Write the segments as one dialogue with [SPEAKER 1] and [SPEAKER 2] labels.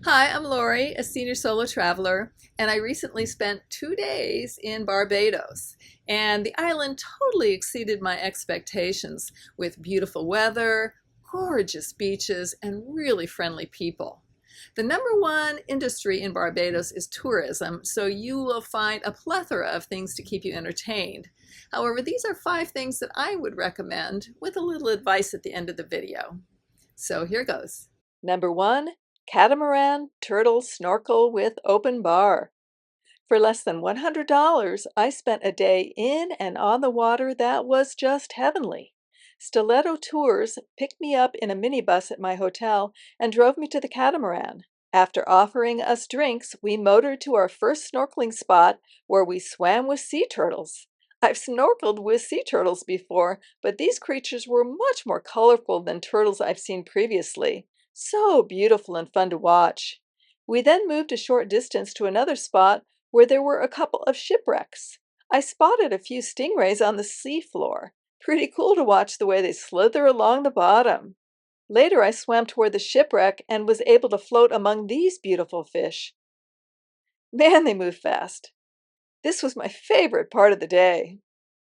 [SPEAKER 1] Hi, I'm Lori, a senior solo traveler, and I recently spent 2 days in Barbados. And the island totally exceeded my expectations with beautiful weather, gorgeous beaches, and really friendly people. The number one industry in Barbados is tourism, so you will find a plethora of things to keep you entertained. However, these are 5 things that I would recommend with a little advice at the end of the video. So here goes. Number 1, Catamaran Turtle Snorkel with Open Bar. For less than $100, I spent a day in and on the water that was just heavenly. Stiletto Tours picked me up in a minibus at my hotel and drove me to the catamaran. After offering us drinks, we motored to our first snorkeling spot where we swam with sea turtles. I've snorkeled with sea turtles before, but these creatures were much more colorful than turtles I've seen previously. So beautiful and fun to watch. We then moved a short distance to another spot where there were a couple of shipwrecks. I spotted a few stingrays on the seafloor. Pretty cool to watch the way they slither along the bottom. Later, I swam toward the shipwreck and was able to float among these beautiful fish. Man, they move fast. This was my favorite part of the day.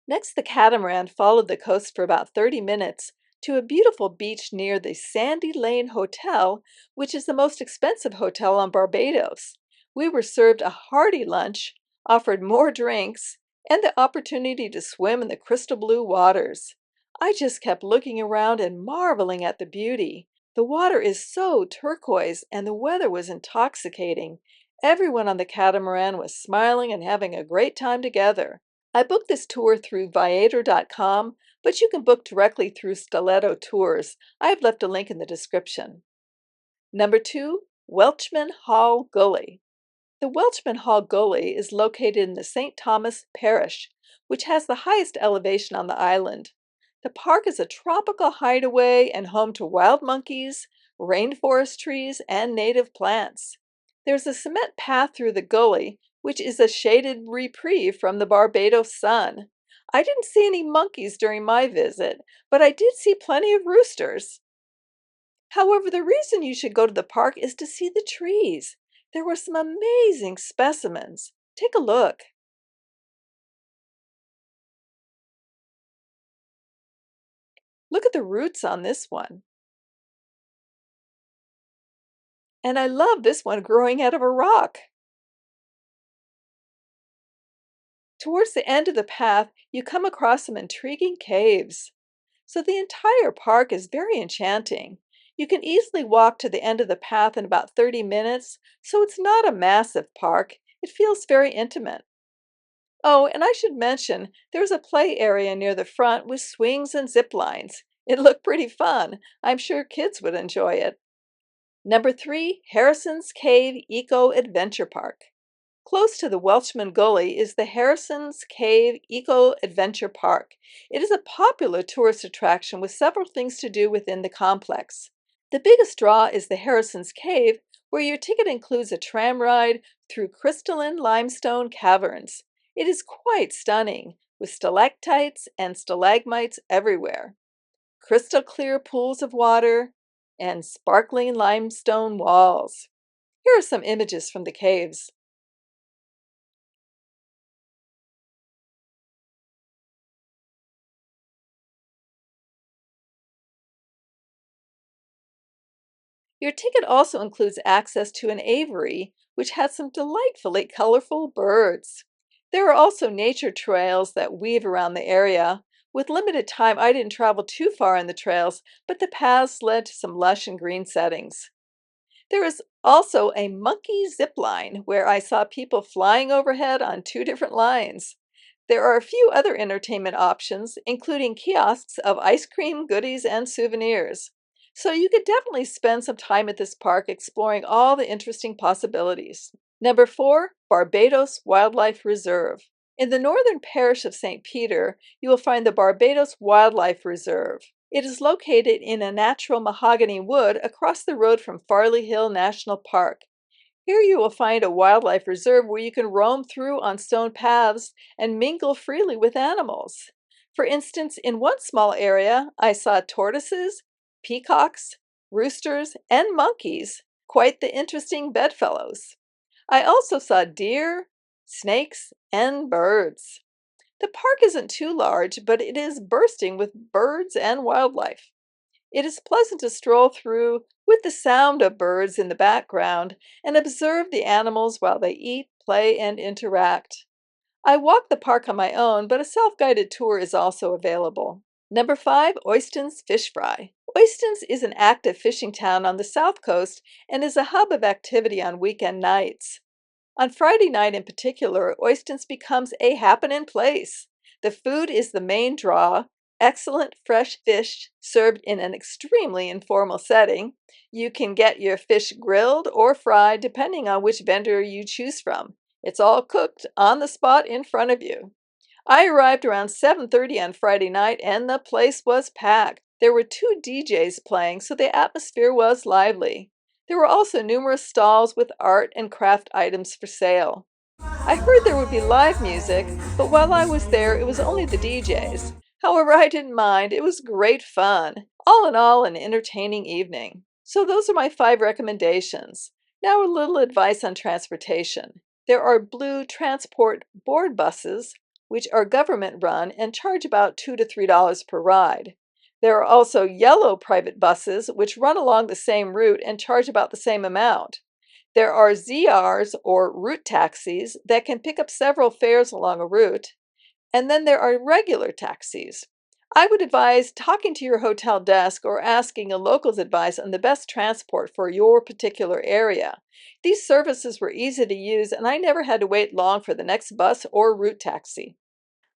[SPEAKER 1] Next, the catamaran followed the coast for about 30 minutes to a beautiful beach near the Sandy Lane Hotel, which is the most expensive hotel on Barbados. We were served a hearty lunch, offered more drinks, and the opportunity to swim in the crystal blue waters. I just kept looking around and marveling at the beauty. The water is so turquoise and the weather was intoxicating. Everyone on the catamaran was smiling and having a great time together. I booked this tour through Viator.com, but you can book directly through Stiletto Tours. I have left a link in the description. Number 2, Welchman Hall Gully. The Welchman Hall Gully is located in the St. Thomas Parish, which has the highest elevation on the island. The park is a tropical hideaway and home to wild monkeys, rainforest trees, and native plants. There's a cement path through the gully, which is a shaded reprieve from the Barbados sun. I didn't see any monkeys during my visit, but I did see plenty of roosters. However, the reason you should go to the park is to see the trees. There were some amazing specimens. Take a look. Look at the roots on this one. And I love this one growing out of a rock. Towards the end of the path, you come across some intriguing caves. So the entire park is very enchanting. You can easily walk to the end of the path in about 30 minutes, so it's not a massive park. It feels very intimate. Oh, and I should mention, there's a play area near the front with swings and zip lines. It looked pretty fun. I'm sure kids would enjoy it. Number 3, Harrison's Cave Eco Adventure Park. Close to the Welchman Gully is the Harrison's Cave Eco Adventure Park. It is a popular tourist attraction with several things to do within the complex. The biggest draw is the Harrison's Cave, where your ticket includes a tram ride through crystalline limestone caverns. It is quite stunning, with stalactites and stalagmites everywhere, crystal clear pools of water, and sparkling limestone walls. Here are some images from the caves. Your ticket also includes access to an aviary, which has some delightfully colorful birds. There are also nature trails that weave around the area. With limited time, I didn't travel too far in the trails, but the paths led to some lush and green settings. There is also a monkey zip line where I saw people flying overhead on 2 different lines. There are a few other entertainment options, including kiosks of ice cream, goodies, and souvenirs. So you could definitely spend some time at this park exploring all the interesting possibilities. Number 4, Barbados Wildlife Reserve. In the northern parish of St. Peter, you will find the Barbados Wildlife Reserve. It is located in a natural mahogany wood across the road from Farley Hill National Park. Here you will find a wildlife reserve where you can roam through on stone paths and mingle freely with animals. For instance, in one small area, I saw tortoises, peacocks, roosters, and monkeys. Quite the interesting bedfellows. I also saw deer, snakes, and birds. The park isn't too large, but it is bursting with birds and wildlife. It is pleasant to stroll through with the sound of birds in the background and observe the animals while they eat, play, and interact. I walked the park on my own, but a self-guided tour is also available. Number 5, Oistins Fish Fry. Oistins is an active fishing town on the south coast and is a hub of activity on weekend nights. On Friday night in particular, Oistins becomes a happening place. The food is the main draw, excellent fresh fish served in an extremely informal setting. You can get your fish grilled or fried depending on which vendor you choose from. It's all cooked on the spot in front of you. I arrived around 7:30 on Friday night and the place was packed. There were 2 DJs playing, so the atmosphere was lively. There were also numerous stalls with art and craft items for sale. I heard there would be live music, but while I was there, it was only the DJs. However, I didn't mind. It was great fun. All in all, an entertaining evening. So those are my 5 recommendations. Now a little advice on transportation. There are blue transport board buses, which are government run and charge about $2 to $3 per ride. There are also yellow private buses, which run along the same route and charge about the same amount. There are ZRs or route taxis that can pick up several fares along a route, and then there are regular taxis. I would advise talking to your hotel desk or asking a local's advice on the best transport for your particular area. These services were easy to use, and I never had to wait long for the next bus or route taxi.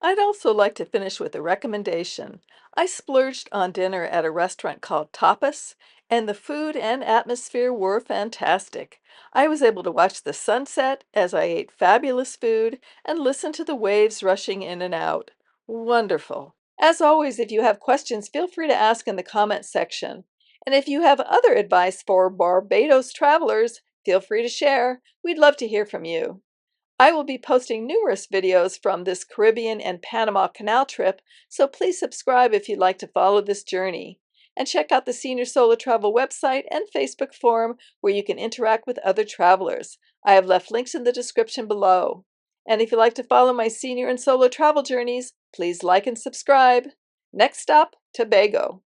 [SPEAKER 1] I'd also like to finish with a recommendation. I splurged on dinner at a restaurant called Tapas, and the food and atmosphere were fantastic. I was able to watch the sunset as I ate fabulous food and listen to the waves rushing in and out. Wonderful. As always, if you have questions, feel free to ask in the comments section. And if you have other advice for Barbados travelers, feel free to share. We'd love to hear from you. I will be posting numerous videos from this Caribbean and Panama Canal trip, so please subscribe if you'd like to follow this journey. And check out the Senior Solo Travel website and Facebook forum where you can interact with other travelers. I have left links in the description below. And if you'd like to follow my senior and solo travel journeys, please like and subscribe. Next stop, Tobago.